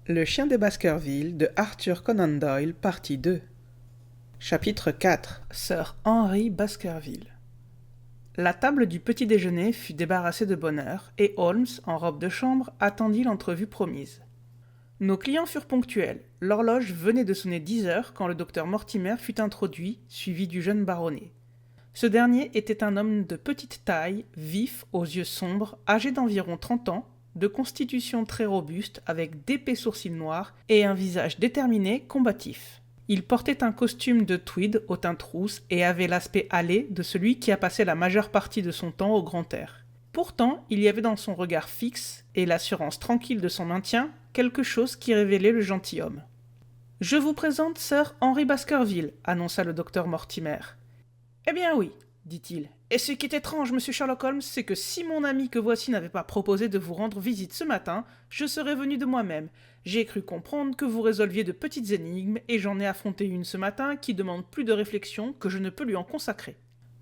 Le chien des Baskerville de Arthur Conan Doyle, partie 2. Chapitre 4. Sir Henry Baskerville. La table du petit déjeuner fut débarrassée de bonne heure, et Holmes, en robe de chambre, attendit l'entrevue promise. Nos clients furent ponctuels. L'horloge venait de sonner 10 heures quand le docteur Mortimer fut introduit, suivi du jeune baronnet. Ce dernier était un homme de petite taille, vif, aux yeux sombres, âgé d'environ 30 ans, de constitution très robuste, avec d'épais sourcils noirs et un visage déterminé, combatif. Il portait un costume de tweed aux teintes rousses et avait l'aspect hâlé de celui qui a passé la majeure partie de son temps au grand air. Pourtant, il y avait dans son regard fixe et l'assurance tranquille de son maintien quelque chose qui révélait le gentilhomme. « Je vous présente Sir Henry Baskerville », annonça le docteur Mortimer. « Eh bien oui, dit-il. Et ce qui est étrange, monsieur Sherlock Holmes, c'est que si mon ami que voici n'avait pas proposé de vous rendre visite ce matin, je serais venu de moi-même. J'ai cru comprendre que vous résolviez de petites énigmes, et j'en ai affronté une ce matin qui demande plus de réflexion que je ne peux lui en consacrer.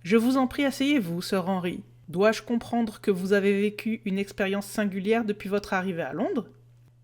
Je vous en prie, asseyez-vous, Sir Henry. Dois-je comprendre que vous avez vécu une expérience singulière depuis votre arrivée à Londres ?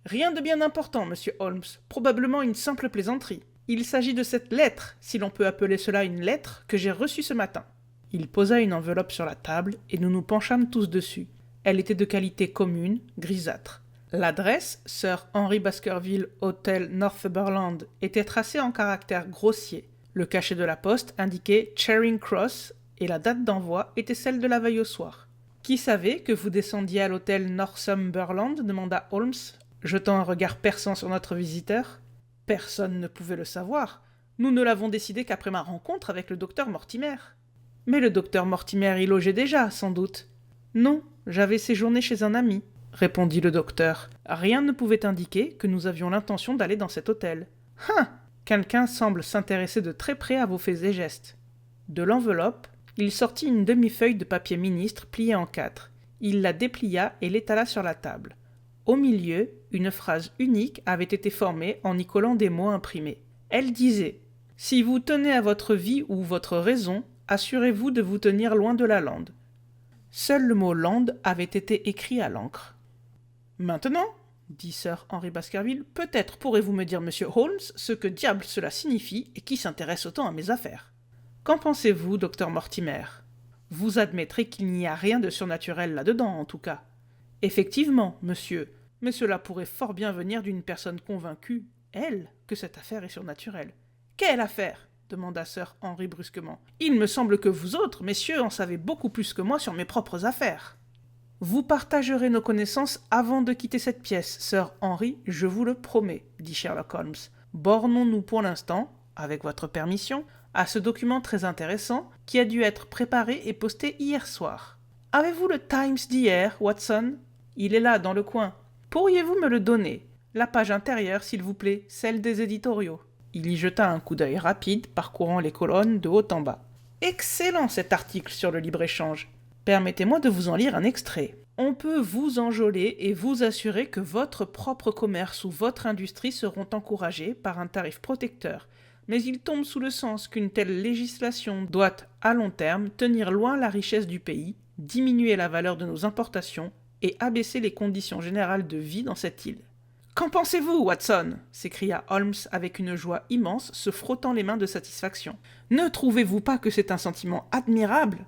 Rien de bien important, monsieur Holmes. Probablement une simple plaisanterie. Il s'agit de cette lettre, si l'on peut appeler cela une lettre, que j'ai reçue ce matin. Il posa une enveloppe sur la table et nous nous penchâmes tous dessus. Elle était de qualité commune, grisâtre. L'adresse, Sir Henry Baskerville, Hôtel Northumberland, était tracée en caractères grossiers. Le cachet de la poste indiquait Charing Cross et la date d'envoi était celle de la veille au soir. « Qui savait que vous descendiez à l'hôtel Northumberland » demanda Holmes, jetant un regard perçant sur notre visiteur. Personne ne pouvait le savoir. Nous ne l'avons décidé qu'après ma rencontre avec le docteur Mortimer. Mais le docteur Mortimer y logeait déjà, sans doute. Non, j'avais séjourné chez un ami, répondit le docteur. Rien ne pouvait indiquer que nous avions l'intention d'aller dans cet hôtel. Quelqu'un semble s'intéresser de très près à vos faits et gestes. De l'enveloppe, il sortit une demi-feuille de papier ministre pliée en 4. Il la déplia et l'étala sur la table. Au milieu, une phrase unique avait été formée en y collant des mots imprimés. Elle disait « Si vous tenez à votre vie ou votre raison, assurez-vous de vous tenir loin de la lande. » Seul le mot « lande » avait été écrit à l'encre. « Maintenant, dit Sir Henry Baskerville, peut-être pourrez-vous me dire, monsieur Holmes, ce que diable cela signifie et qui s'intéresse autant à mes affaires. Qu'en pensez-vous, docteur Mortimer ? Vous admettrez qu'il n'y a rien de surnaturel là-dedans, en tout cas. Effectivement, monsieur, mais cela pourrait fort bien venir d'une personne convaincue, elle, que cette affaire est surnaturelle. Quelle affaire ? Demanda Sir Henry brusquement. Il me semble que vous autres, messieurs, en savez beaucoup plus que moi sur mes propres affaires. Vous partagerez nos connaissances avant de quitter cette pièce, Sir Henry, je vous le promets, dit Sherlock Holmes. Bornons-nous pour l'instant, avec votre permission, à ce document très intéressant qui a dû être préparé et posté hier soir. Avez-vous le Times d'hier, Watson ? Il est là, dans le coin. Pourriez-vous me le donner ? La page intérieure, s'il vous plaît, celle des éditoriaux. Il y jeta un coup d'œil rapide, parcourant les colonnes de haut en bas. Excellent cet article sur le libre-échange. Permettez-moi de vous en lire un extrait. On peut vous enjôler et vous assurer que votre propre commerce ou votre industrie seront encouragés par un tarif protecteur, mais il tombe sous le sens qu'une telle législation doit, à long terme, tenir loin la richesse du pays, diminuer la valeur de nos importations et abaisser les conditions générales de vie dans cette île. « Qu'en pensez-vous, Watson » s'écria Holmes avec une joie immense, se frottant les mains de satisfaction. « Ne trouvez-vous pas que c'est un sentiment admirable ?»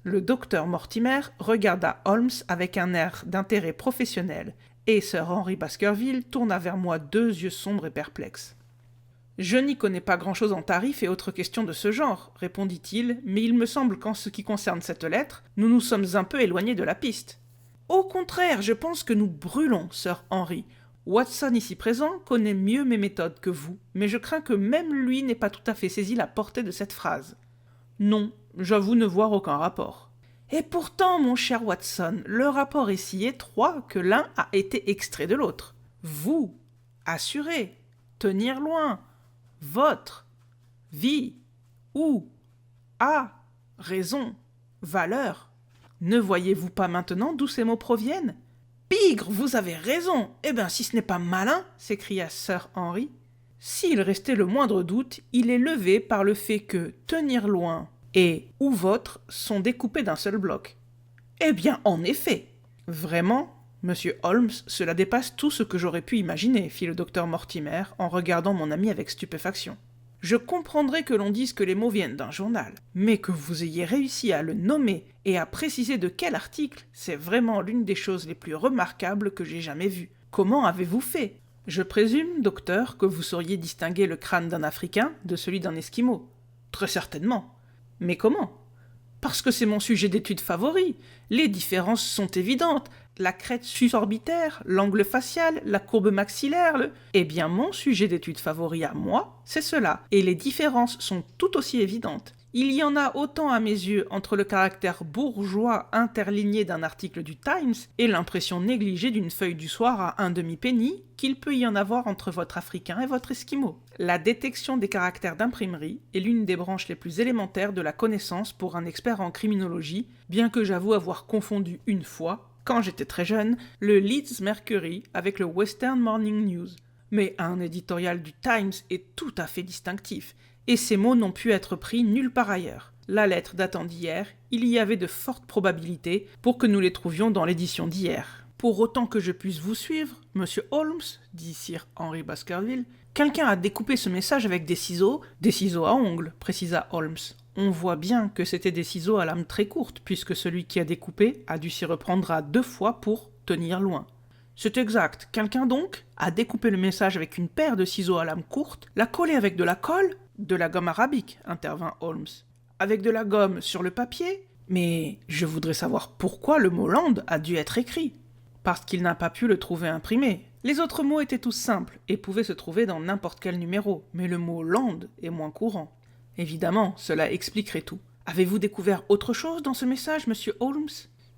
Le docteur Mortimer regarda Holmes avec un air d'intérêt professionnel, et Sir Henry Baskerville tourna vers moi 2 yeux sombres et perplexes. « Je n'y connais pas grand-chose en tarifs et autres questions de ce genre, répondit-il, mais il me semble qu'en ce qui concerne cette lettre, nous nous sommes un peu éloignés de la piste. Au contraire, je pense que nous brûlons, Sir Henry. Watson, ici présent, connaît mieux mes méthodes que vous, mais je crains que même lui n'ait pas tout à fait saisi la portée de cette phrase. Non, j'avoue ne voir aucun rapport. Et pourtant, mon cher Watson, le rapport est si étroit que l'un a été extrait de l'autre. Vous, assuré, tenir loin, votre, vie, ou, raison, valeur. Ne voyez-vous pas maintenant d'où ces mots proviennent ? Bigre, vous avez raison. Eh bien, si ce n'est pas malin, s'écria Sir Henry. S'il restait le moindre doute, il est levé par le fait que tenir loin et ou votre sont découpés d'un seul bloc. Eh bien, en effet. Vraiment ? Monsieur Holmes, cela dépasse tout ce que j'aurais pu imaginer, fit le docteur Mortimer en regardant mon ami avec stupéfaction. Je comprendrais que l'on dise que les mots viennent d'un journal, mais que vous ayez réussi à le nommer et à préciser de quel article, c'est vraiment l'une des choses les plus remarquables que j'ai jamais vues. Comment avez-vous fait? Je présume, docteur, que vous sauriez distinguer le crâne d'un Africain de celui d'un Esquimau. Très certainement. Mais comment? Parce que c'est mon sujet d'étude favori. Les différences sont évidentes. La crête suborbitaire, l'angle facial, la courbe maxillaire, Eh bien, mon sujet d'étude favori à moi, c'est cela. Et les différences sont tout aussi évidentes. Il y en a autant à mes yeux entre le caractère bourgeois interligné d'un article du Times et l'impression négligée d'une feuille du soir à un demi-penny qu'il peut y en avoir entre votre Africain et votre Esquimau. La détection des caractères d'imprimerie est l'une des branches les plus élémentaires de la connaissance pour un expert en criminologie, bien que j'avoue avoir confondu une fois, quand j'étais très jeune, le Leeds Mercury avec le Western Morning News. Mais un éditorial du Times est tout à fait distinctif, et ces mots n'ont pu être pris nulle part ailleurs. La lettre datant d'hier, il y avait de fortes probabilités pour que nous les trouvions dans l'édition d'hier. Pour autant que je puisse vous suivre, Monsieur Holmes, dit Sir Henry Baskerville, quelqu'un a découpé ce message avec des ciseaux à ongles, précisa Holmes. On voit bien que c'était des ciseaux à lame très courte, puisque celui qui a découpé a dû s'y reprendre à 2 fois pour tenir loin. C'est exact. Quelqu'un donc a découpé le message avec une paire de ciseaux à lame courte, l'a collé avec de la colle, de la gomme arabique, intervint Holmes. Avec de la gomme sur le papier? Mais je voudrais savoir pourquoi le mot land a dû être écrit. Parce qu'il n'a pas pu le trouver imprimé. Les autres mots étaient tous simples et pouvaient se trouver dans n'importe quel numéro, mais le mot land est moins courant. Évidemment, cela expliquerait tout. Avez-vous découvert autre chose dans ce message, monsieur Holmes?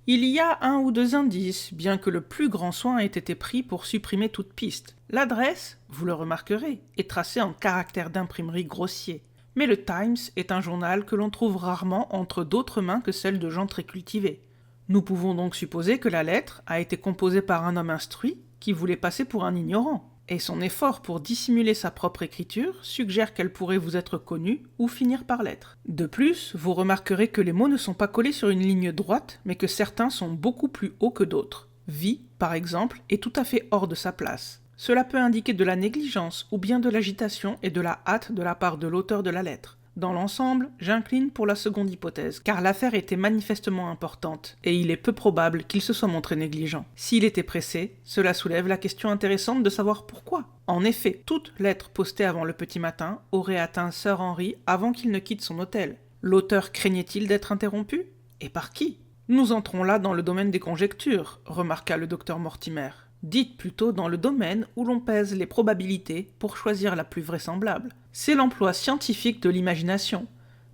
Il y a 1 ou 2 indices, bien que le plus grand soin ait été pris pour supprimer toute piste. L'adresse, vous le remarquerez, est tracée en caractères d'imprimerie grossiers. Mais le Times est un journal que l'on trouve rarement entre d'autres mains que celles de gens très cultivés. Nous pouvons donc supposer que la lettre a été composée par un homme instruit qui voulait passer pour un ignorant. Et son effort pour dissimuler sa propre écriture suggère qu'elle pourrait vous être connue ou finir par l'être. De plus, vous remarquerez que les mots ne sont pas collés sur une ligne droite, mais que certains sont beaucoup plus hauts que d'autres. Vie, par exemple, est tout à fait hors de sa place. Cela peut indiquer de la négligence ou bien de l'agitation et de la hâte de la part de l'auteur de la lettre. Dans l'ensemble, j'incline pour la seconde hypothèse, car l'affaire était manifestement importante, et il est peu probable qu'il se soit montré négligent. S'il était pressé, cela soulève la question intéressante de savoir pourquoi. En effet, toute lettre postée avant le petit matin aurait atteint Sir Henry avant qu'il ne quitte son hôtel. L'auteur craignait-il d'être interrompu? Et par qui? Nous entrons là dans le domaine des conjectures, remarqua le docteur Mortimer. Dites plutôt dans le domaine où l'on pèse les probabilités pour choisir la plus vraisemblable. C'est l'emploi scientifique de l'imagination,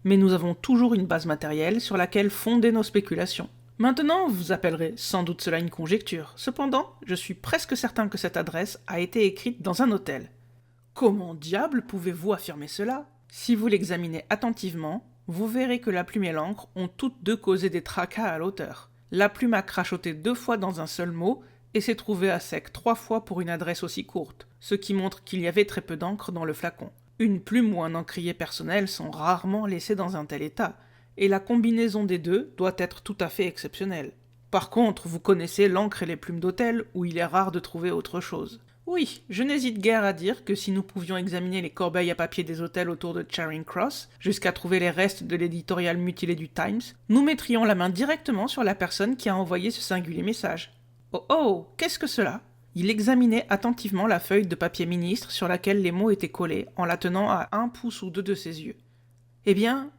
mais nous avons toujours une base matérielle sur laquelle fonder nos spéculations. Maintenant, vous appellerez sans doute cela une conjecture. Cependant, je suis presque certain que cette adresse a été écrite dans un hôtel. Comment diable pouvez-vous affirmer cela? Si vous l'examinez attentivement, vous verrez que la plume et l'encre ont toutes deux causé des tracas à l'auteur. La plume a crachoté 2 fois dans un seul mot, et s'est trouvée à sec 3 fois pour une adresse aussi courte, ce qui montre qu'il y avait très peu d'encre dans le flacon. Une plume ou un encrier personnel sont rarement laissés dans un tel état, et la combinaison des deux doit être tout à fait exceptionnelle. Par contre, vous connaissez l'encre et les plumes d'hôtel, où il est rare de trouver autre chose. Oui, je n'hésite guère à dire que si nous pouvions examiner les corbeilles à papier des hôtels autour de Charing Cross, jusqu'à trouver les restes de l'éditorial mutilé du Times, nous mettrions la main directement sur la personne qui a envoyé ce singulier message. Oh oh, qu'est-ce que cela? Il examinait attentivement la feuille de papier ministre sur laquelle les mots étaient collés, en la tenant à 1 pouce ou 2 de ses yeux. Eh bien,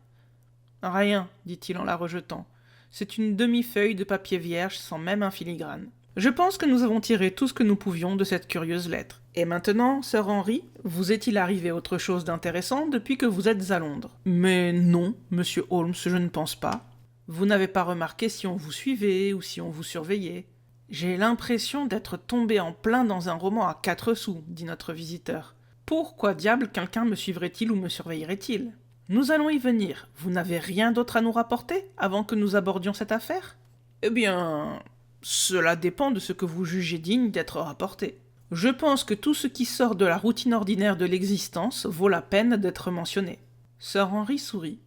rien, dit-il en la rejetant. C'est une demi-feuille de papier vierge sans même un filigrane. Je pense que nous avons tiré tout ce que nous pouvions de cette curieuse lettre. Et maintenant, Sir Henry, vous est-il arrivé autre chose d'intéressant depuis que vous êtes à Londres? Mais non, monsieur Holmes, je ne pense pas. Vous n'avez pas remarqué si on vous suivait ou si on vous surveillait? J'ai l'impression d'être tombé en plein dans un roman à 4 sous, dit notre visiteur. Pourquoi diable quelqu'un me suivrait-il ou me surveillerait-il? Nous allons y venir. Vous n'avez rien d'autre à nous rapporter avant que nous abordions cette affaire? Eh bien, cela dépend de ce que vous jugez digne d'être rapporté. Je pense que tout ce qui sort de la routine ordinaire de l'existence vaut la peine d'être mentionné. Sir Henry sourit.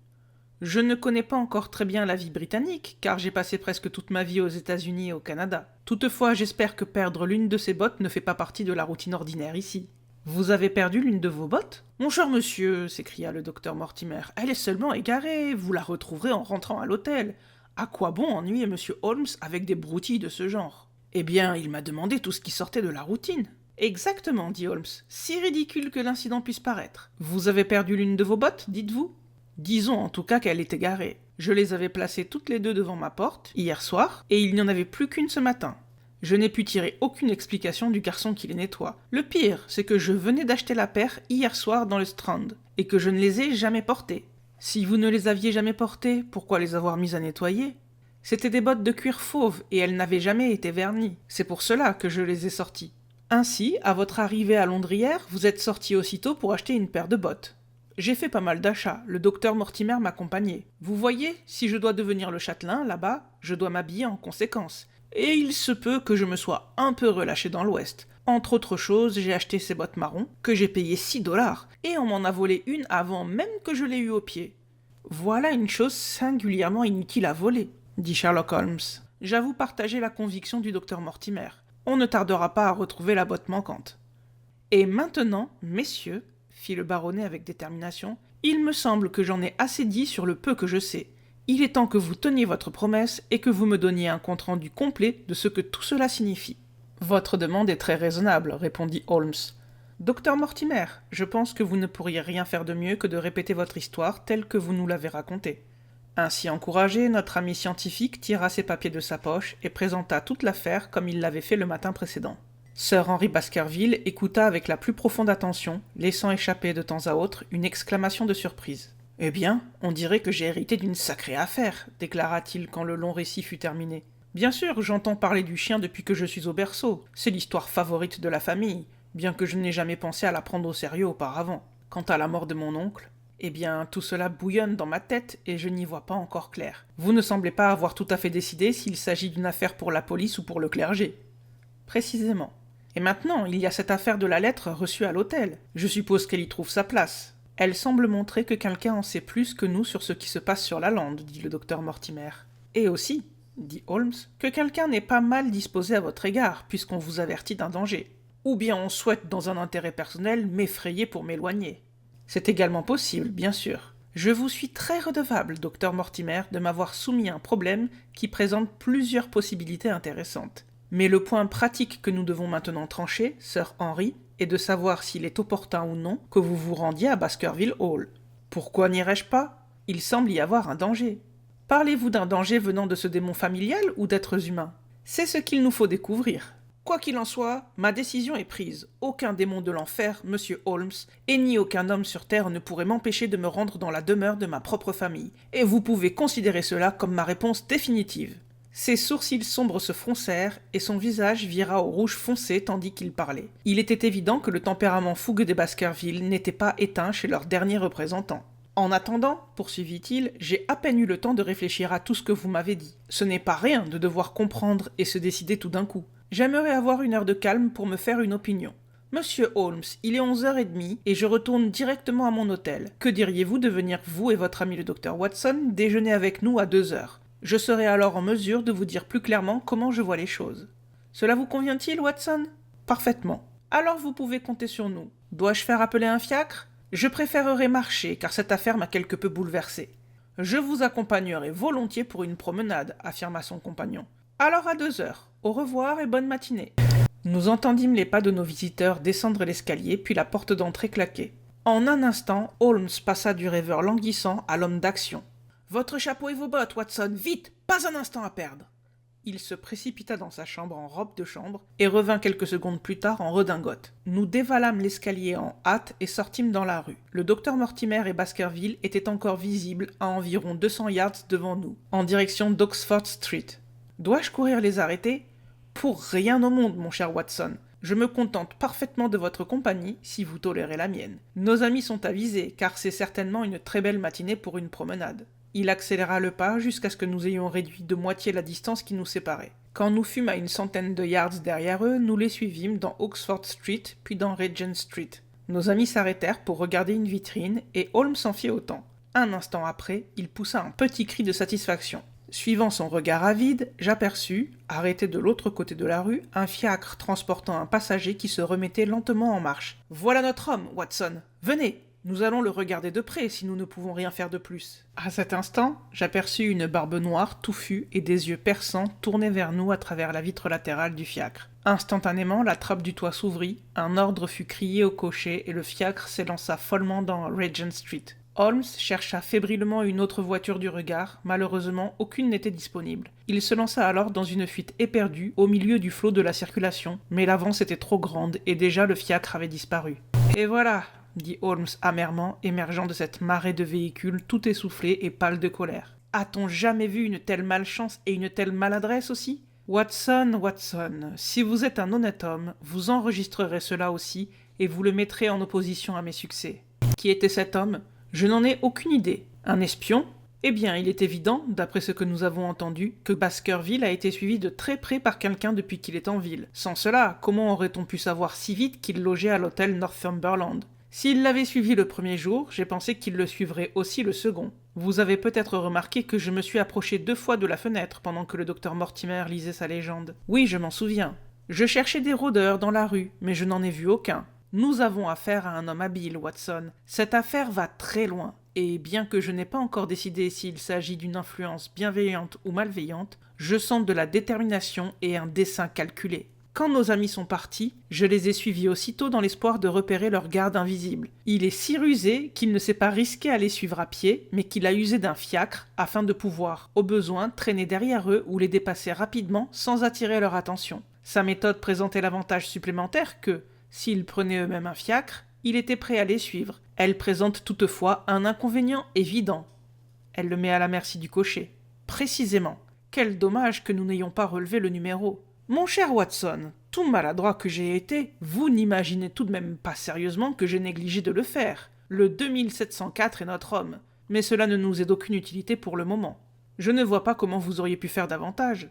Je ne connais pas encore très bien la vie britannique, car j'ai passé presque toute ma vie aux États-Unis et au Canada. Toutefois, j'espère que perdre l'une de ces bottes ne fait pas partie de la routine ordinaire ici. Vous avez perdu l'une de vos bottes? Mon cher monsieur, s'écria le docteur Mortimer, elle est seulement égarée, vous la retrouverez en rentrant à l'hôtel. À quoi bon ennuyer monsieur Holmes avec des broutilles de ce genre? Eh bien, il m'a demandé tout ce qui sortait de la routine. Exactement, dit Holmes, si ridicule que l'incident puisse paraître. Vous avez perdu l'une de vos bottes, dites-vous? Disons en tout cas qu'elle est égarée. Je les avais placées toutes les deux devant ma porte, hier soir, et il n'y en avait plus qu'une ce matin. Je n'ai pu tirer aucune explication du garçon qui les nettoie. Le pire, c'est que je venais d'acheter la paire hier soir dans le Strand, et que je ne les ai jamais portées. Si vous ne les aviez jamais portées, pourquoi les avoir mises à nettoyer? C'étaient des bottes de cuir fauve, et elles n'avaient jamais été vernies. C'est pour cela que je les ai sorties. Ainsi, à votre arrivée à Londres hier, vous êtes sorti aussitôt pour acheter une paire de bottes. J'ai fait pas mal d'achats, le docteur Mortimer m'accompagnait. Vous voyez, si je dois devenir le châtelain, là-bas, je dois m'habiller en conséquence. Et il se peut que je me sois un peu relâché dans l'Ouest. Entre autres choses, j'ai acheté ces bottes marron, que j'ai payé 6 $, et on m'en a volé une avant même que je l'ai eue au pied. Voilà une chose singulièrement inutile à voler, dit Sherlock Holmes. J'avoue partager la conviction du docteur Mortimer. On ne tardera pas à retrouver la botte manquante. Et maintenant, messieurs, fit le baronnet avec détermination, il me semble que j'en ai assez dit sur le peu que je sais. Il est temps que vous teniez votre promesse et que vous me donniez un compte-rendu complet de ce que tout cela signifie. Votre demande est très raisonnable, répondit Holmes. Docteur Mortimer, je pense que vous ne pourriez rien faire de mieux que de répéter votre histoire telle que vous nous l'avez racontée. Ainsi encouragé, notre ami scientifique tira ses papiers de sa poche et présenta toute l'affaire comme il l'avait fait le matin précédent. Sir Henry Baskerville écouta avec la plus profonde attention, laissant échapper de temps à autre une exclamation de surprise. « Eh bien, on dirait que j'ai hérité d'une sacrée affaire, déclara-t-il quand le long récit fut terminé. Bien sûr, j'entends parler du chien depuis que je suis au berceau, c'est l'histoire favorite de la famille, bien que je n'ai jamais pensé à la prendre au sérieux auparavant. Quant à la mort de mon oncle, eh bien, tout cela bouillonne dans ma tête et je n'y vois pas encore clair. Vous ne semblez pas avoir tout à fait décidé s'il s'agit d'une affaire pour la police ou pour le clergé. » Précisément. Et maintenant, il y a cette affaire de la lettre reçue à l'hôtel. Je suppose qu'elle y trouve sa place. Elle semble montrer que quelqu'un en sait plus que nous sur ce qui se passe sur la lande, dit le docteur Mortimer. Et aussi, dit Holmes, que quelqu'un n'est pas mal disposé à votre égard, puisqu'on vous avertit d'un danger. Ou bien on souhaite, dans un intérêt personnel, m'effrayer pour m'éloigner. C'est également possible, bien sûr. Je vous suis très redevable, docteur Mortimer, de m'avoir soumis un problème qui présente plusieurs possibilités intéressantes. Mais le point pratique que nous devons maintenant trancher, Sir Henry, est de savoir s'il est opportun ou non que vous vous rendiez à Baskerville Hall. Pourquoi n'irais-je pas? Il semble y avoir un danger. Parlez-vous d'un danger venant de ce démon familial ou d'êtres humains? C'est ce qu'il nous faut découvrir. Quoi qu'il en soit, ma décision est prise. Aucun démon de l'enfer, monsieur Holmes, et ni aucun homme sur terre ne pourrait m'empêcher de me rendre dans la demeure de ma propre famille, et vous pouvez considérer cela comme ma réponse définitive. Ses sourcils sombres se froncèrent, et son visage vira au rouge foncé tandis qu'il parlait. Il était évident que le tempérament fougueux des Baskerville n'était pas éteint chez leur dernier représentant. En attendant, poursuivit-il, j'ai à peine eu le temps de réfléchir à tout ce que vous m'avez dit. Ce n'est pas rien de devoir comprendre et se décider tout d'un coup. J'aimerais avoir une heure de calme pour me faire une opinion. Monsieur Holmes, il est 11h30 et je retourne directement à mon hôtel. Que diriez-vous de venir, vous et votre ami le docteur Watson, déjeuner avec nous à 2h? Je serai alors en mesure de vous dire plus clairement comment je vois les choses. Cela vous convient-il, Watson? Parfaitement. Alors vous pouvez compter sur nous. Dois-je faire appeler un fiacre? Je préférerais marcher, car cette affaire m'a quelque peu bouleversé. Je vous accompagnerai volontiers pour une promenade, affirma son compagnon. Alors à 2h. Au revoir et bonne matinée. Nous entendîmes les pas de nos visiteurs descendre l'escalier, puis la porte d'entrée claquer. En un instant, Holmes passa du rêveur languissant à l'homme d'action. « Votre chapeau et vos bottes, Watson, vite, pas un instant à perdre !» Il se précipita dans sa chambre en robe de chambre et revint quelques secondes plus tard en redingote. Nous dévalâmes l'escalier en hâte et sortîmes dans la rue. Le docteur Mortimer et Baskerville étaient encore visibles à environ 200 yards devant nous, en direction d'Oxford Street. Dois-je courir les arrêter? Pour rien au monde, mon cher Watson. Je me contente parfaitement de votre compagnie, si vous tolérez la mienne. Nos amis sont avisés, car c'est certainement une très belle matinée pour une promenade. Il accéléra le pas jusqu'à ce que nous ayons réduit de moitié la distance qui nous séparait. Quand nous fûmes à une centaine de yards derrière eux, nous les suivîmes dans Oxford Street, puis dans Regent Street. Nos amis s'arrêtèrent pour regarder une vitrine, et Holmes s'en fit autant. Un instant après, il poussa un petit cri de satisfaction. Suivant son regard avide, j'aperçus, arrêté de l'autre côté de la rue, un fiacre transportant un passager qui se remettait lentement en marche. « Voilà notre homme, Watson. Venez, nous allons le regarder de près si nous ne pouvons rien faire de plus. » À cet instant, j'aperçus une barbe noire touffue et des yeux perçants tournés vers nous à travers la vitre latérale du fiacre. Instantanément, la trappe du toit s'ouvrit, un ordre fut crié au cocher et le fiacre s'élança follement dans Regent Street. Holmes chercha fébrilement une autre voiture du regard, malheureusement aucune n'était disponible. Il se lança alors dans une fuite éperdue au milieu du flot de la circulation, mais l'avance était trop grande et déjà le fiacre avait disparu. « Et voilà !» dit Holmes amèrement, émergeant de cette marée de véhicules tout essoufflé et pâle de colère. « A-t-on jamais vu une telle malchance et une telle maladresse aussi ? Watson, Watson, si vous êtes un honnête homme, vous enregistrerez cela aussi et vous le mettrez en opposition à mes succès. » Qui était cet homme ? Je n'en ai aucune idée. Un espion ? Eh bien, il est évident, d'après ce que nous avons entendu, que Baskerville a été suivi de très près par quelqu'un depuis qu'il est en ville. Sans cela, comment aurait-on pu savoir si vite qu'il logeait à l'hôtel Northumberland ? S'il l'avait suivi le premier jour, j'ai pensé qu'il le suivrait aussi le second. Vous avez peut-être remarqué que je me suis approché 2 fois de la fenêtre pendant que le docteur Mortimer lisait sa légende. Oui, je m'en souviens. Je cherchais des rôdeurs dans la rue, mais je n'en ai vu aucun. Nous avons affaire à un homme habile, Watson. Cette affaire va très loin, et bien que je n'ai pas encore décidé s'il s'agit d'une influence bienveillante ou malveillante, je sens de la détermination et un dessein calculé. Quand nos amis sont partis, je les ai suivis aussitôt dans l'espoir de repérer leur garde invisible. Il est si rusé qu'il ne s'est pas risqué à les suivre à pied, mais qu'il a usé d'un fiacre afin de pouvoir, au besoin, traîner derrière eux ou les dépasser rapidement sans attirer leur attention. Sa méthode présentait l'avantage supplémentaire que, s'ils prenaient eux-mêmes un fiacre, il était prêt à les suivre. Elle présente toutefois un inconvénient évident. Elle le met à la merci du cocher. Précisément. Quel dommage que nous n'ayons pas relevé le numéro. Mon cher Watson, tout maladroit que j'ai été, vous n'imaginez tout de même pas sérieusement que j'ai négligé de le faire. Le 2704 est notre homme, mais cela ne nous est d'aucune utilité pour le moment. Je ne vois pas comment vous auriez pu faire davantage.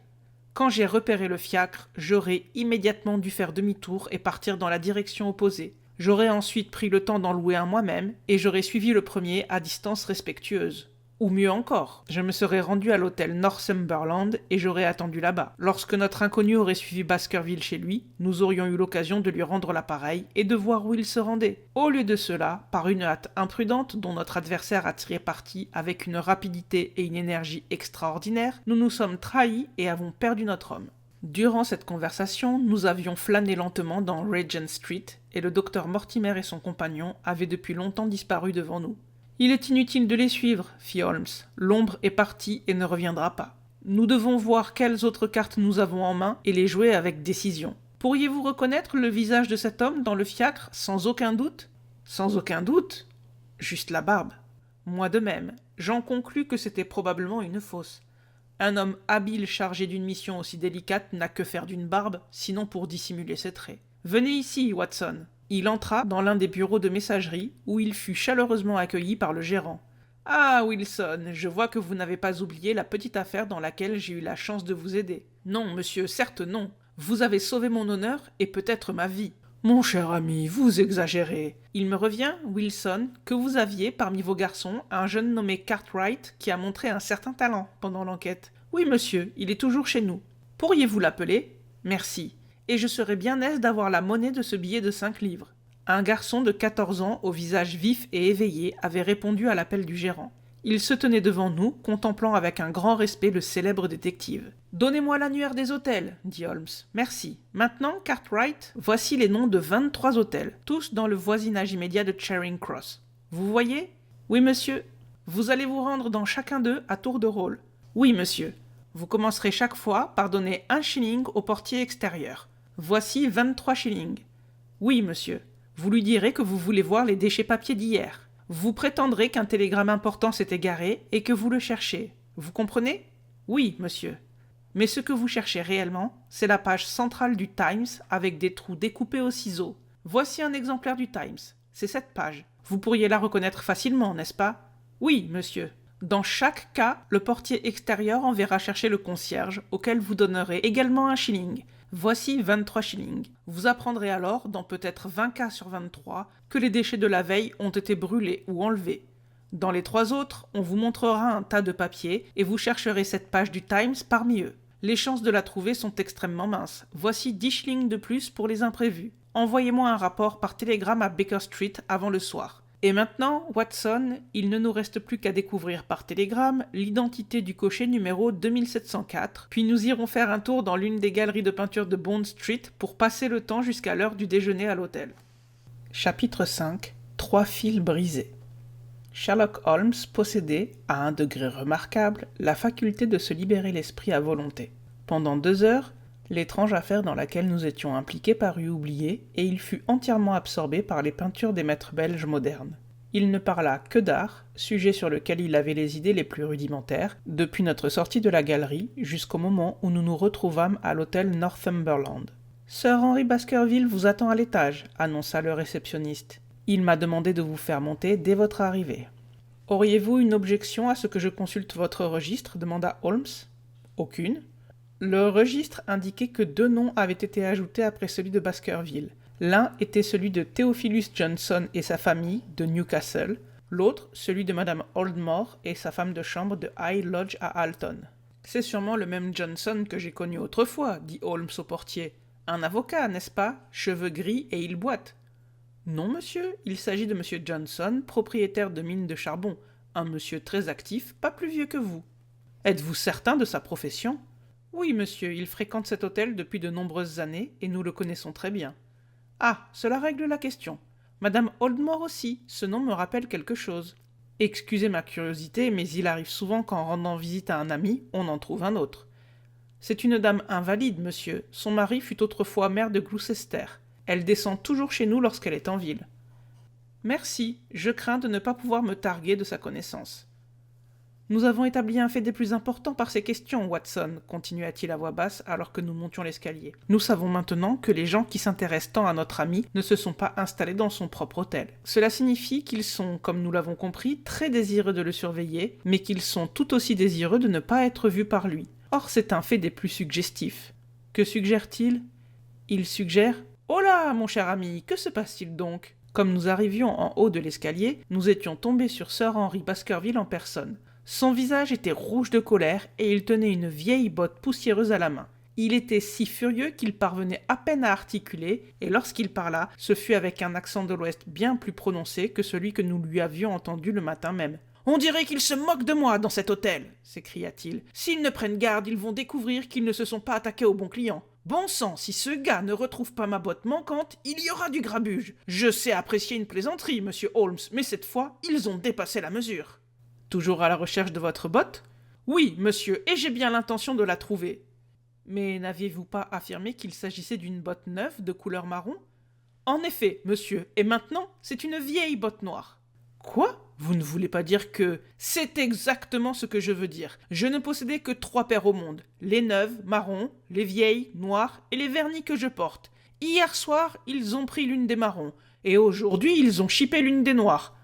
Quand j'ai repéré le fiacre, j'aurais immédiatement dû faire demi-tour et partir dans la direction opposée. J'aurais ensuite pris le temps d'en louer un moi-même, et j'aurais suivi le premier à distance respectueuse. Ou mieux encore, je me serais rendu à l'hôtel Northumberland et j'aurais attendu là-bas. Lorsque notre inconnu aurait suivi Baskerville chez lui, nous aurions eu l'occasion de lui rendre l'appareil et de voir où il se rendait. Au lieu de cela, par une hâte imprudente dont notre adversaire a tiré parti avec une rapidité et une énergie extraordinaires, nous nous sommes trahis et avons perdu notre homme. Durant cette conversation, nous avions flâné lentement dans Regent Street et le docteur Mortimer et son compagnon avaient depuis longtemps disparu devant nous. « Il est inutile de les suivre, fit Holmes. L'ombre est partie et ne reviendra pas. Nous devons voir quelles autres cartes nous avons en main et les jouer avec décision. Pourriez-vous reconnaître le visage de cet homme dans le fiacre, sans aucun doute ? » « Sans aucun doute ? Juste la barbe. Moi de même. J'en conclus que c'était probablement une fausse. Un homme habile chargé d'une mission aussi délicate n'a que faire d'une barbe, sinon pour dissimuler ses traits. Venez ici, Watson. Il entra dans l'un des bureaux de messagerie, où il fut chaleureusement accueilli par le gérant. « Ah, Wilson, je vois que vous n'avez pas oublié la petite affaire dans laquelle j'ai eu la chance de vous aider. Non, monsieur, certes non. Vous avez sauvé mon honneur et peut-être ma vie. Mon cher ami, vous exagérez. Il me revient, Wilson, que vous aviez, parmi vos garçons, un jeune nommé Cartwright qui a montré un certain talent pendant l'enquête. Oui, monsieur, il est toujours chez nous. Pourriez-vous l'appeler ? Merci. Et je serais bien aise d'avoir la monnaie de ce billet de 5 livres. » Un garçon de 14 ans, au visage vif et éveillé, avait répondu à l'appel du gérant. Il se tenait devant nous, contemplant avec un grand respect le célèbre détective. « Donnez-moi l'annuaire des hôtels, » dit Holmes. « Merci. Maintenant, Cartwright, voici les noms de 23 hôtels, tous dans le voisinage immédiat de Charing Cross. Vous voyez ? Oui, monsieur. Vous allez vous rendre dans chacun d'eux à tour de rôle. Oui, monsieur. Vous commencerez chaque fois par donner 1 shilling au portier extérieur. Voici 23 shillings. Oui, monsieur. Vous lui direz que vous voulez voir les déchets papier d'hier. Vous prétendrez qu'un télégramme important s'est égaré et que vous le cherchez. Vous comprenez ? Oui, monsieur. Mais ce que vous cherchez réellement, c'est la page centrale du Times avec des trous découpés au ciseau. Voici un exemplaire du Times. C'est cette page. Vous pourriez la reconnaître facilement, n'est-ce pas ? Oui, monsieur. Dans chaque cas, le portier extérieur enverra chercher le concierge, auquel vous donnerez également 1 shilling. Voici 23 shillings. Vous apprendrez alors, dans peut-être 20 cas sur 23, que les déchets de la veille ont été brûlés ou enlevés. Dans les 3 autres, on vous montrera un tas de papiers et vous chercherez cette page du Times parmi eux. Les chances de la trouver sont extrêmement minces. Voici 10 shillings de plus pour les imprévus. Envoyez-moi un rapport par télégramme à Baker Street avant le soir. Et maintenant, Watson, il ne nous reste plus qu'à découvrir par télégramme l'identité du cocher numéro 2704, puis nous irons faire un tour dans l'une des galeries de peinture de Bond Street pour passer le temps jusqu'à l'heure du déjeuner à l'hôtel. Chapitre 5. 3 fils brisés. Sherlock Holmes possédait, à un degré remarquable, la faculté de se libérer l'esprit à volonté. Pendant 2 heures, l'étrange affaire dans laquelle nous étions impliqués parut oubliée, et il fut entièrement absorbé par les peintures des maîtres belges modernes. Il ne parla que d'art, sujet sur lequel il avait les idées les plus rudimentaires, depuis notre sortie de la galerie jusqu'au moment où nous nous retrouvâmes à l'hôtel Northumberland. « Sir Henry Baskerville vous attend à l'étage », annonça le réceptionniste. « Il m'a demandé de vous faire monter dès votre arrivée. »« Auriez-vous une objection à ce que je consulte votre registre » demanda Holmes. « Aucune. » Le registre indiquait que 2 noms avaient été ajoutés après celui de Baskerville. L'un était celui de Theophilus Johnson et sa famille de Newcastle, l'autre celui de Madame Oldmore et sa femme de chambre de High Lodge à Alton. « C'est sûrement le même Johnson que j'ai connu autrefois, dit Holmes au portier. Un avocat, n'est-ce pas? Cheveux gris et il boite. »« Non, monsieur, il s'agit de monsieur Johnson, propriétaire de mines de charbon, un monsieur très actif, pas plus vieux que vous. »« Êtes-vous certain de sa profession ?»« Oui, monsieur, il fréquente cet hôtel depuis de nombreuses années et nous le connaissons très bien. »« Ah, cela règle la question. Madame Oldmore aussi, ce nom me rappelle quelque chose. Excusez ma curiosité, mais il arrive souvent qu'en rendant visite à un ami, on en trouve un autre. C'est une dame invalide, monsieur. Son mari fut autrefois maire de Gloucester. Elle descend toujours chez nous lorsqu'elle est en ville. »« Merci, je crains de ne pas pouvoir me targuer de sa connaissance. »« Nous avons établi un fait des plus importants par ces questions, Watson, continua-t-il à voix basse alors que nous montions l'escalier. Nous savons maintenant que les gens qui s'intéressent tant à notre ami ne se sont pas installés dans son propre hôtel. Cela signifie qu'ils sont, comme nous l'avons compris, très désireux de le surveiller, mais qu'ils sont tout aussi désireux de ne pas être vus par lui. Or, c'est un fait des plus suggestifs. Que suggère-t-il ? Il suggère... Oh là, mon cher ami, que se passe-t-il donc ? Comme nous arrivions en haut de l'escalier, nous étions tombés sur Sir Henry Baskerville en personne. Son visage était rouge de colère et il tenait une vieille botte poussiéreuse à la main. Il était si furieux qu'il parvenait à peine à articuler, et lorsqu'il parla, ce fut avec un accent de l'Ouest bien plus prononcé que celui que nous lui avions entendu le matin même. « On dirait qu'ils se moquent de moi dans cet hôtel !» s'écria-t-il. « S'ils ne prennent garde, ils vont découvrir qu'ils ne se sont pas attaqués aux bons clients. Bon sang, si ce gars ne retrouve pas ma botte manquante, il y aura du grabuge. Je sais apprécier une plaisanterie, monsieur Holmes, mais cette fois, ils ont dépassé la mesure. » Toujours à la recherche de votre botte ? Oui, monsieur, et j'ai bien l'intention de la trouver. Mais n'aviez-vous pas affirmé qu'il s'agissait d'une botte neuve de couleur marron ? En effet, monsieur, et maintenant, c'est une vieille botte noire. Quoi ? Vous ne voulez pas dire que... C'est exactement ce que je veux dire. Je ne possédais que 3 paires au monde. Les neuves, marron, les vieilles, noires, et les vernis que je porte. Hier soir, ils ont pris l'une des marrons, et aujourd'hui, ils ont chippé l'une des noires.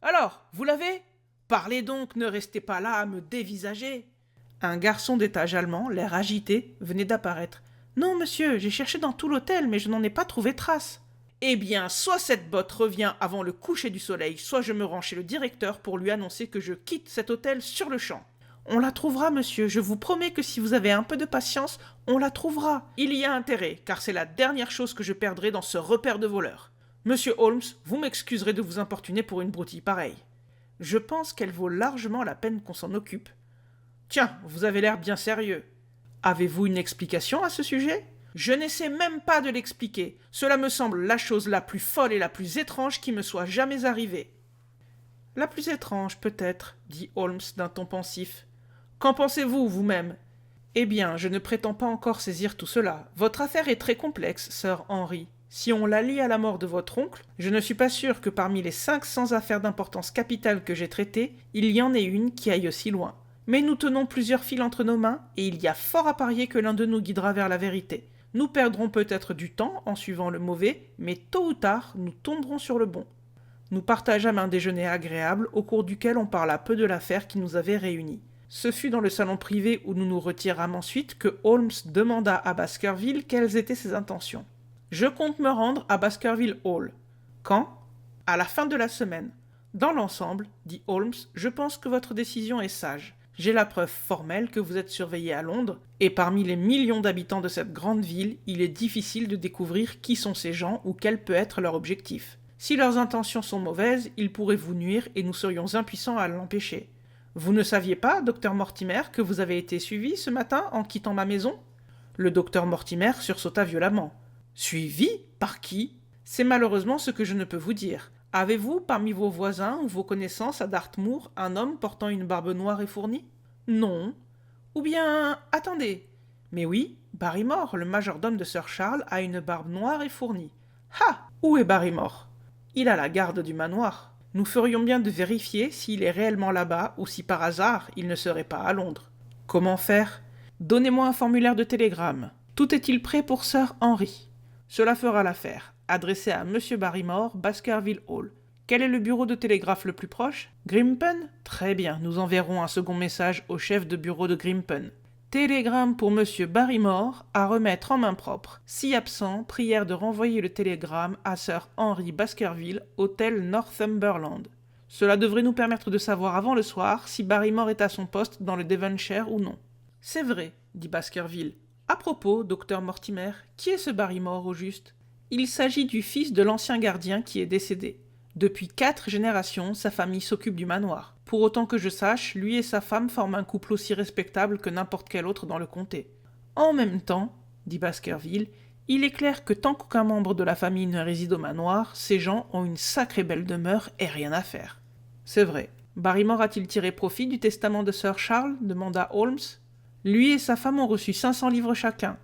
Alors, vous l'avez ? Parlez donc, ne restez pas là à me dévisager. Un garçon d'étage allemand, l'air agité, venait d'apparaître. Non, monsieur, j'ai cherché dans tout l'hôtel, mais je n'en ai pas trouvé trace. Eh bien, soit cette botte revient avant le coucher du soleil, soit je me rends chez le directeur pour lui annoncer que je quitte cet hôtel sur le champ. On la trouvera, monsieur, je vous promets que si vous avez un peu de patience, on la trouvera. Il y a intérêt, car c'est la dernière chose que je perdrai dans ce repère de voleurs. Monsieur Holmes, vous m'excuserez de vous importuner pour une broutille pareille. Je pense qu'elle vaut largement la peine qu'on s'en occupe. Tiens, vous avez l'air bien sérieux. Avez-vous une explication à ce sujet ? Je n'essaie même pas de l'expliquer. Cela me semble la chose la plus folle et la plus étrange qui me soit jamais arrivée. La plus étrange, peut-être, dit Holmes d'un ton pensif. Qu'en pensez-vous, vous-même ? Eh bien, je ne prétends pas encore saisir tout cela. Votre affaire est très complexe, Sir Henry. Si on la lie à la mort de votre oncle, je ne suis pas sûr que parmi les 500 affaires d'importance capitale que j'ai traitées, il y en ait une qui aille aussi loin. Mais nous tenons plusieurs fils entre nos mains, et il y a fort à parier que l'un d'eux nous guidera vers la vérité. Nous perdrons peut-être du temps en suivant le mauvais, mais tôt ou tard, nous tomberons sur le bon. Nous partageâmes un déjeuner agréable, au cours duquel on parla peu de l'affaire qui nous avait réunis. Ce fut dans le salon privé où nous nous retirâmes ensuite que Holmes demanda à Baskerville quelles étaient ses intentions. « Je compte me rendre à Baskerville Hall. »« Quand ? » « À la fin de la semaine. Dans l'ensemble, dit Holmes, je pense que votre décision est sage. J'ai la preuve formelle que vous êtes surveillé à Londres, et parmi les millions d'habitants de cette grande ville, il est difficile de découvrir qui sont ces gens ou quel peut être leur objectif. Si leurs intentions sont mauvaises, ils pourraient vous nuire et nous serions impuissants à l'empêcher. Vous ne saviez pas, docteur Mortimer, que vous avez été suivi ce matin en quittant ma maison ? Le docteur Mortimer sursauta violemment. Suivi ? Par qui ? C'est malheureusement ce que je ne peux vous dire. Avez-vous, parmi vos voisins ou vos connaissances à Dartmoor, un homme portant une barbe noire et fournie ? Non. Ou bien... Attendez. Mais oui, Barrymore, le majordome de Sir Charles, a une barbe noire et fournie. Ah ! Où est Barrymore ? Il a la garde du manoir. Nous ferions bien de vérifier s'il est réellement là-bas ou si par hasard il ne serait pas à Londres. Comment faire ? Donnez-moi un formulaire de télégramme. Tout est-il prêt pour Sir Henry ? Cela fera l'affaire. Adressé à Monsieur Barrymore, Baskerville Hall. Quel est le bureau de télégraphe le plus proche ? Grimpen ? Très bien, nous enverrons un second message au chef de bureau de Grimpen. Télégramme pour Monsieur Barrymore, à remettre en main propre. Si absent, prière de renvoyer le télégramme à Sir Henry Baskerville, hôtel Northumberland. Cela devrait nous permettre de savoir avant le soir si Barrymore est à son poste dans le Devonshire ou non. C'est vrai, dit Baskerville. À propos, docteur Mortimer, qui est ce Barrymore au juste ? Il s'agit du fils de l'ancien gardien qui est décédé. Depuis 4 générations, sa famille s'occupe du manoir. Pour autant que je sache, lui et sa femme forment un couple aussi respectable que n'importe quel autre dans le comté. En même temps, dit Baskerville, il est clair que tant qu'aucun membre de la famille ne réside au manoir, ces gens ont une sacrée belle demeure et rien à faire. C'est vrai. Barrymore a-t-il tiré profit du testament de Sir Charles ? Demanda Holmes. Lui et sa femme ont reçu 500 livres chacun.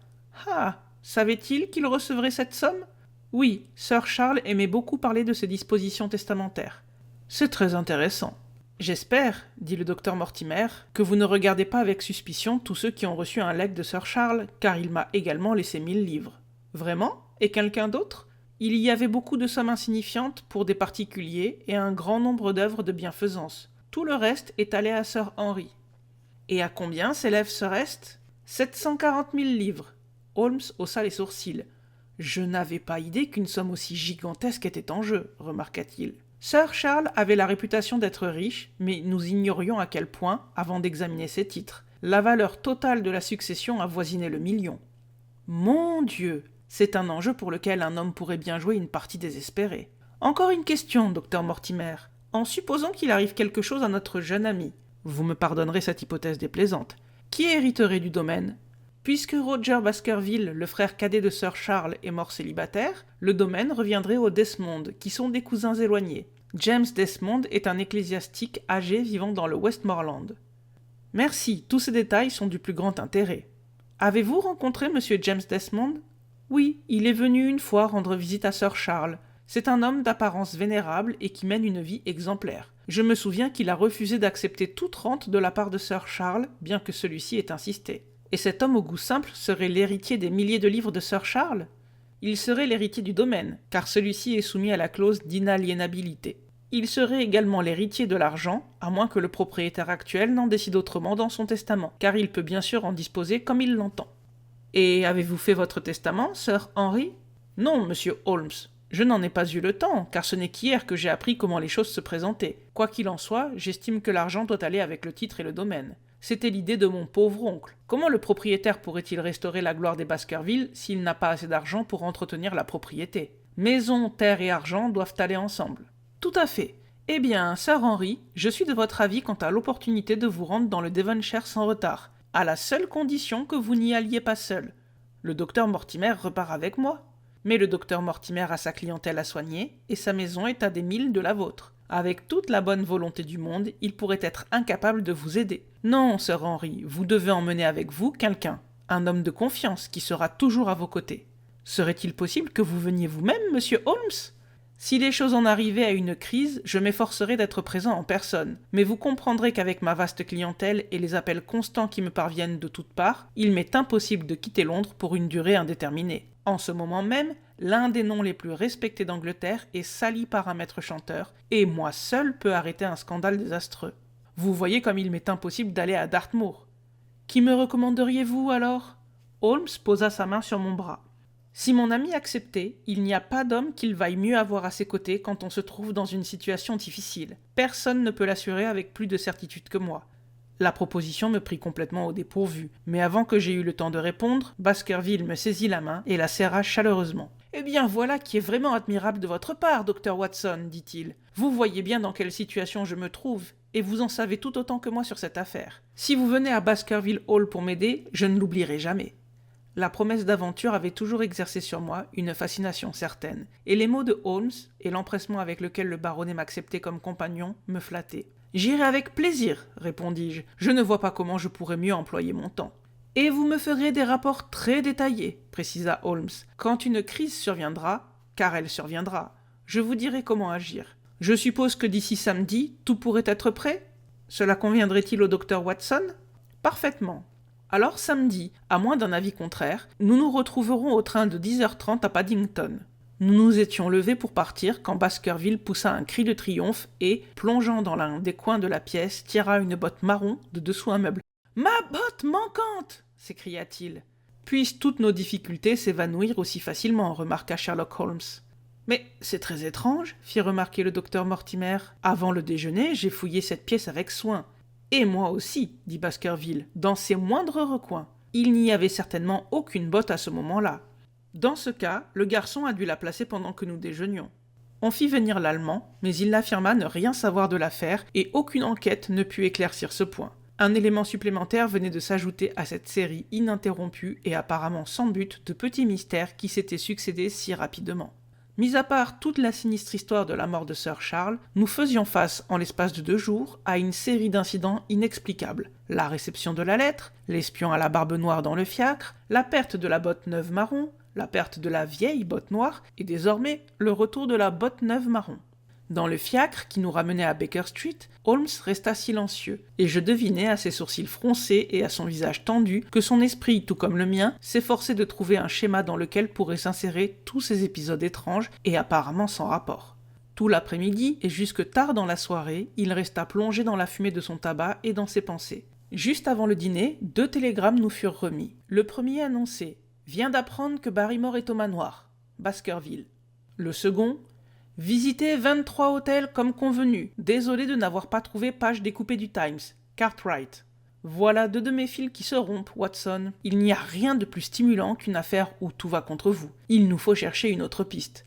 Ah ! Savait-il qu'il recevrait cette somme ? Oui, Sir Charles aimait beaucoup parler de ses dispositions testamentaires. C'est très intéressant. J'espère, dit le docteur Mortimer, que vous ne regardez pas avec suspicion tous ceux qui ont reçu un legs de Sir Charles, car il m'a également laissé 1000 livres. Vraiment ? Et quelqu'un d'autre ? Il y avait beaucoup de sommes insignifiantes pour des particuliers et un grand nombre d'œuvres de bienfaisance. Tout le reste est allé à Sir Henry. Et à combien s'élève ce reste ? 740 000 livres. Holmes haussa les sourcils. Je n'avais pas idée qu'une somme aussi gigantesque était en jeu, remarqua-t-il. Sir Charles avait la réputation d'être riche, mais nous ignorions à quel point, avant d'examiner ses titres, la valeur totale de la succession avoisinait le million. Mon Dieu, c'est un enjeu pour lequel un homme pourrait bien jouer une partie désespérée. Encore une question, docteur Mortimer. En supposant qu'il arrive quelque chose à notre jeune ami, vous me pardonnerez cette hypothèse déplaisante, qui hériterait du domaine ? Puisque Roger Baskerville, le frère cadet de Sir Charles, est mort célibataire, le domaine reviendrait aux Desmond, qui sont des cousins éloignés. James Desmond est un ecclésiastique âgé vivant dans le Westmoreland. Merci, tous ces détails sont du plus grand intérêt. Avez-vous rencontré M. James Desmond ? Oui, il est venu une fois rendre visite à Sir Charles. C'est un homme d'apparence vénérable et qui mène une vie exemplaire. Je me souviens qu'il a refusé d'accepter toute rente de la part de Sir Charles, bien que celui-ci ait insisté. Et cet homme au goût simple serait l'héritier des milliers de livres de Sir Charles ? Il serait l'héritier du domaine, car celui-ci est soumis à la clause d'inaliénabilité. Il serait également l'héritier de l'argent, à moins que le propriétaire actuel n'en décide autrement dans son testament, car il peut bien sûr en disposer comme il l'entend. Et avez-vous fait votre testament, Sir Henry ? Non, monsieur Holmes. Je n'en ai pas eu le temps, car ce n'est qu'hier que j'ai appris comment les choses se présentaient. Quoi qu'il en soit, j'estime que l'argent doit aller avec le titre et le domaine. C'était l'idée de mon pauvre oncle. Comment le propriétaire pourrait-il restaurer la gloire des Baskerville s'il n'a pas assez d'argent pour entretenir la propriété ? Maison, terre et argent doivent aller ensemble. Tout à fait. Eh bien, Sir Henry, je suis de votre avis quant à l'opportunité de vous rendre dans le Devonshire sans retard, à la seule condition que vous n'y alliez pas seul. Le docteur Mortimer repart avec moi. Mais le docteur Mortimer a sa clientèle à soigner, et sa maison est à des milles de la vôtre. Avec toute la bonne volonté du monde, il pourrait être incapable de vous aider. Non, Sir Henry, vous devez emmener avec vous quelqu'un, un homme de confiance qui sera toujours à vos côtés. Serait-il possible que vous veniez vous-même, monsieur Holmes ? Si les choses en arrivaient à une crise, je m'efforcerai d'être présent en personne, mais vous comprendrez qu'avec ma vaste clientèle et les appels constants qui me parviennent de toutes parts, il m'est impossible de quitter Londres pour une durée indéterminée. En ce moment même, l'un des noms les plus respectés d'Angleterre est sali par un maître chanteur, et moi seul peux arrêter un scandale désastreux. Vous voyez comme il m'est impossible d'aller à Dartmoor. Qui me recommanderiez-vous alors ? Holmes posa sa main sur mon bras. Si mon ami acceptait, il n'y a pas d'homme qu'il vaille mieux avoir à ses côtés quand on se trouve dans une situation difficile. Personne ne peut l'assurer avec plus de certitude que moi. La proposition me prit complètement au dépourvu, mais avant que j'aie eu le temps de répondre, Baskerville me saisit la main et la serra chaleureusement. « Eh bien voilà qui est vraiment admirable de votre part, Dr. Watson, dit-il. Vous voyez bien dans quelle situation je me trouve, et vous en savez tout autant que moi sur cette affaire. Si vous venez à Baskerville Hall pour m'aider, je ne l'oublierai jamais. » La promesse d'aventure avait toujours exercé sur moi une fascination certaine, et les mots de Holmes et l'empressement avec lequel le baronnet m'acceptait comme compagnon me flattaient. « J'irai avec plaisir, répondis-je. Je ne vois pas comment je pourrais mieux employer mon temps. » « Et vous me ferez des rapports très détaillés, précisa Holmes. Quand une crise surviendra, car elle surviendra, je vous dirai comment agir. Je suppose que d'ici samedi, tout pourrait être prêt ? Cela conviendrait-il au docteur Watson ? Parfaitement. Alors samedi, à moins d'un avis contraire, nous nous retrouverons au train de 10h30 à Paddington. Nous nous étions levés pour partir quand Baskerville poussa un cri de triomphe et, plongeant dans l'un des coins de la pièce, tira une botte marron de dessous un meuble. « Ma botte manquante !» s'écria-t-il. « Puissent toutes nos difficultés s'évanouir aussi facilement ?» remarqua Sherlock Holmes. « Mais c'est très étrange, » fit remarquer le docteur Mortimer. « Avant le déjeuner, j'ai fouillé cette pièce avec soin. »« Et moi aussi, » dit Baskerville, « dans ses moindres recoins. Il n'y avait certainement aucune botte à ce moment-là. Dans ce cas, le garçon a dû la placer pendant que nous déjeunions. » On fit venir l'Allemand, mais il affirma ne rien savoir de l'affaire et aucune enquête ne put éclaircir ce point. Un élément supplémentaire venait de s'ajouter à cette série ininterrompue et apparemment sans but de petits mystères qui s'étaient succédés si rapidement. Mis à part toute la sinistre histoire de la mort de Sir Charles, nous faisions face, en l'espace de 2 jours, à une série d'incidents inexplicables. La réception de la lettre, l'espion à la barbe noire dans le fiacre, la perte de la botte neuve marron, la perte de la vieille botte noire, et désormais, le retour de la botte neuve marron. Dans le fiacre qui nous ramenait à Baker Street, Holmes resta silencieux, et je devinais à ses sourcils froncés et à son visage tendu que son esprit, tout comme le mien, s'efforçait de trouver un schéma dans lequel pourraient s'insérer tous ces épisodes étranges et apparemment sans rapport. Tout l'après-midi et jusque tard dans la soirée, il resta plongé dans la fumée de son tabac et dans ses pensées. Juste avant le dîner, 2 télégrammes nous furent remis. Le premier annonçait « Vient d'apprendre que Barrymore est au manoir, Baskerville ». Le second « Visitez 23 hôtels comme convenu. Désolé de n'avoir pas trouvé page découpée du Times. Cartwright. » Voilà 2 de mes fils qui se rompent, Watson. Il n'y a rien de plus stimulant qu'une affaire où tout va contre vous. Il nous faut chercher une autre piste.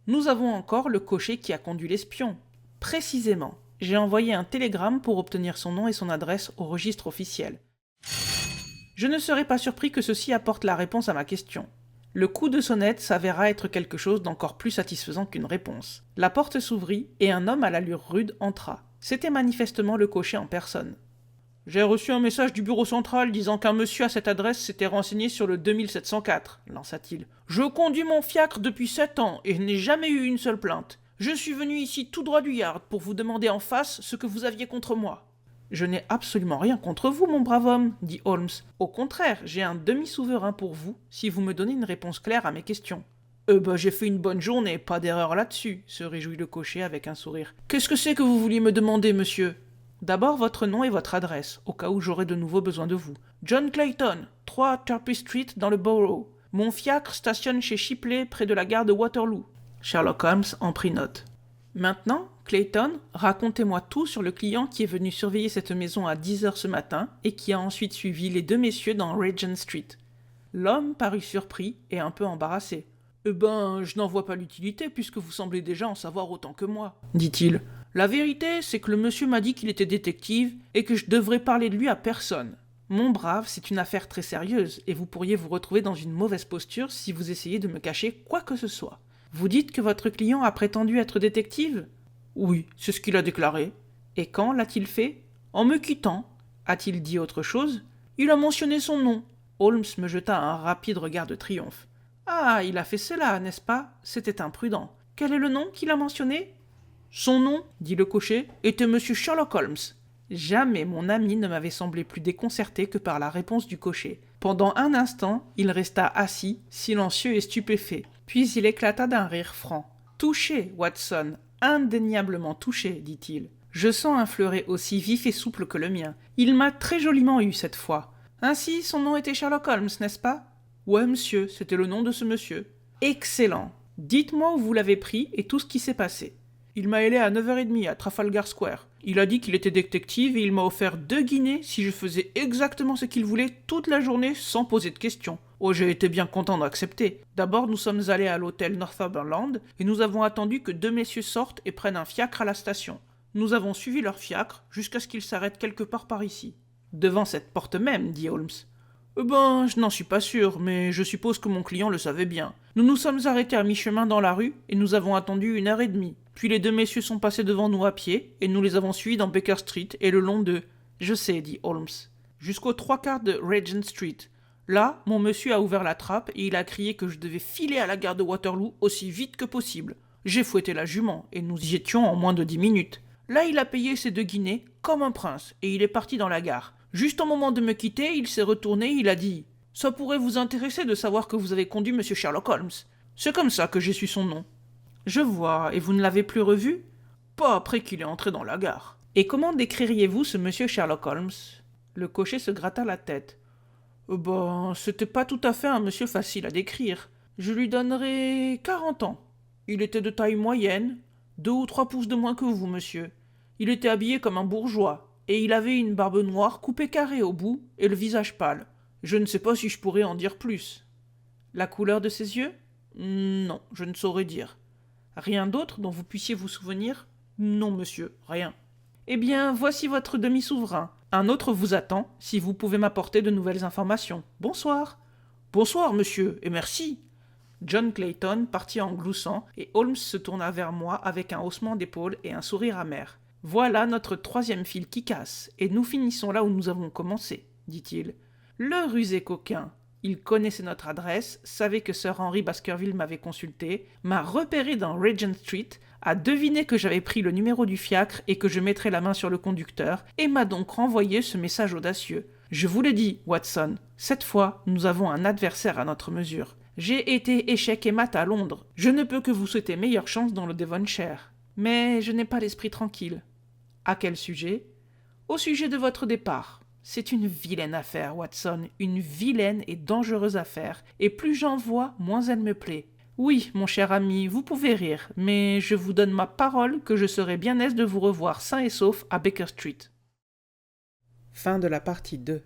Nous avons encore le cocher qui a conduit l'espion. Précisément. J'ai envoyé un télégramme pour obtenir son nom et son adresse au registre officiel. Je ne serais pas surpris que ceci apporte la réponse à ma question. Le coup de sonnette s'avéra être quelque chose d'encore plus satisfaisant qu'une réponse. La porte s'ouvrit et un homme à l'allure rude entra. C'était manifestement le cocher en personne. « J'ai reçu un message du bureau central disant qu'un monsieur à cette adresse s'était renseigné sur le 2704, lança-t-il. « Je conduis mon fiacre depuis 7 ans et n'ai jamais eu une seule plainte. Je suis venu ici tout droit du Yard pour vous demander en face ce que vous aviez contre moi. » « Je n'ai absolument rien contre vous, mon brave homme, dit Holmes. Au contraire, j'ai un demi-souverain pour vous, si vous me donnez une réponse claire à mes questions. J'ai fait une bonne journée, pas d'erreur là-dessus, se réjouit le cocher avec un sourire. Qu'est-ce que c'est que vous vouliez me demander, monsieur ? D'abord votre nom et votre adresse, au cas où j'aurai de nouveau besoin de vous. John Clayton, 3 Turpey Street dans le Borough. Mon fiacre stationne chez Shipley, près de la gare de Waterloo. Sherlock Holmes en prit note. Maintenant, Clayton, racontez-moi tout sur le client qui est venu surveiller cette maison à 10h ce matin et qui a ensuite suivi les 2 messieurs dans Regent Street. L'homme parut surpris et un peu embarrassé. « Je n'en vois pas l'utilité puisque vous semblez déjà en savoir autant que moi, dit-il. La vérité, c'est que le monsieur m'a dit qu'il était détective et que je devrais parler de lui à personne. Mon brave, c'est une affaire très sérieuse et vous pourriez vous retrouver dans une mauvaise posture si vous essayez de me cacher quoi que ce soit. Vous dites que votre client a prétendu être détective ? Oui, c'est ce qu'il a déclaré. Et quand l'a-t-il fait ? En me quittant. A-t-il dit autre chose ? Il a mentionné son nom. Holmes me jeta un rapide regard de triomphe. Ah, il a fait cela, n'est-ce pas ? C'était imprudent. Quel est le nom qu'il a mentionné ? Son nom, dit le cocher, était Monsieur Sherlock Holmes. Jamais mon ami ne m'avait semblé plus déconcerté que par la réponse du cocher. Pendant un instant, il resta assis, silencieux et stupéfait. Puis il éclata d'un rire franc. « Touché, Watson, indéniablement touché, dit-il. Je sens un fleuret aussi vif et souple que le mien. Il m'a très joliment eu cette fois. Ainsi, son nom était Sherlock Holmes, n'est-ce pas ? Ouais, monsieur, c'était le nom de ce monsieur. Excellent. Dites-moi où vous l'avez pris et tout ce qui s'est passé. Il m'a aidé à 9h30 à Trafalgar Square. Il a dit qu'il était détective et il m'a offert 2 guinées si je faisais exactement ce qu'il voulait toute la journée sans poser de questions. Oh, j'ai été bien content d'accepter. D'abord, nous sommes allés à l'hôtel Northumberland et nous avons attendu que 2 messieurs sortent et prennent un fiacre à la station. Nous avons suivi leur fiacre jusqu'à ce qu'ils s'arrêtent quelque part par ici. Devant cette porte même, dit Holmes. Ben, je n'en suis pas sûr, mais je suppose que mon client le savait bien. Nous nous sommes arrêtés à mi-chemin dans la rue et nous avons attendu 1h30. Puis les 2 messieurs sont passés devant nous à pied et nous les avons suivis dans Baker Street et le long de... Je sais, dit Holmes. Jusqu'aux 3/4 de Regent Street. Là, mon monsieur a ouvert la trappe et il a crié que je devais filer à la gare de Waterloo aussi vite que possible. J'ai fouetté la jument et nous y étions en moins de 10 minutes. Là, il a payé ses 2 guinées comme un prince et il est parti dans la gare. Juste au moment de me quitter, il s'est retourné, il a dit « Ça pourrait vous intéresser de savoir que vous avez conduit monsieur Sherlock Holmes. C'est comme ça que j'ai su son nom. » Je vois, et vous ne l'avez plus revu ? Pas après qu'il est entré dans la gare. Et comment décririez-vous ce monsieur Sherlock Holmes ? Le cocher se gratta la tête. Ben, c'était pas tout à fait un monsieur facile à décrire. Je lui donnerais 40 ans. Il était de taille moyenne, 2 ou 3 pouces de moins que vous, monsieur. Il était habillé comme un bourgeois. Et il avait une barbe noire coupée carrée au bout et le visage pâle. Je ne sais pas si je pourrais en dire plus. La couleur de ses yeux ? Non, je ne saurais dire. Rien d'autre dont vous puissiez vous souvenir ? Non, monsieur, rien. Eh bien, voici votre demi-souverain. Un autre vous attend, si vous pouvez m'apporter de nouvelles informations. Bonsoir. Bonsoir, monsieur, et merci. John Clayton partit en gloussant, et Holmes se tourna vers moi avec un haussement d'épaule et un sourire amer. Voilà notre 3e fil qui casse, et nous finissons là où nous avons commencé, dit-il. Le rusé coquin. Il connaissait notre adresse, savait que Sir Henry Baskerville m'avait consulté, m'a repéré dans Regent Street, a deviné que j'avais pris le numéro du fiacre et que je mettrais la main sur le conducteur, et m'a donc renvoyé ce message audacieux. Je vous le dis, Watson, cette fois, nous avons un adversaire à notre mesure. J'ai été échec et mat à Londres. Je ne peux que vous souhaiter meilleure chance dans le Devonshire. Mais je n'ai pas l'esprit tranquille. À quel sujet ? Au sujet de votre départ. C'est une vilaine affaire, Watson, une vilaine et dangereuse affaire, et plus j'en vois, moins elle me plaît. Oui, mon cher ami, vous pouvez rire, mais je vous donne ma parole que je serai bien aise de vous revoir sain et sauf à Baker Street. Fin de la partie 2.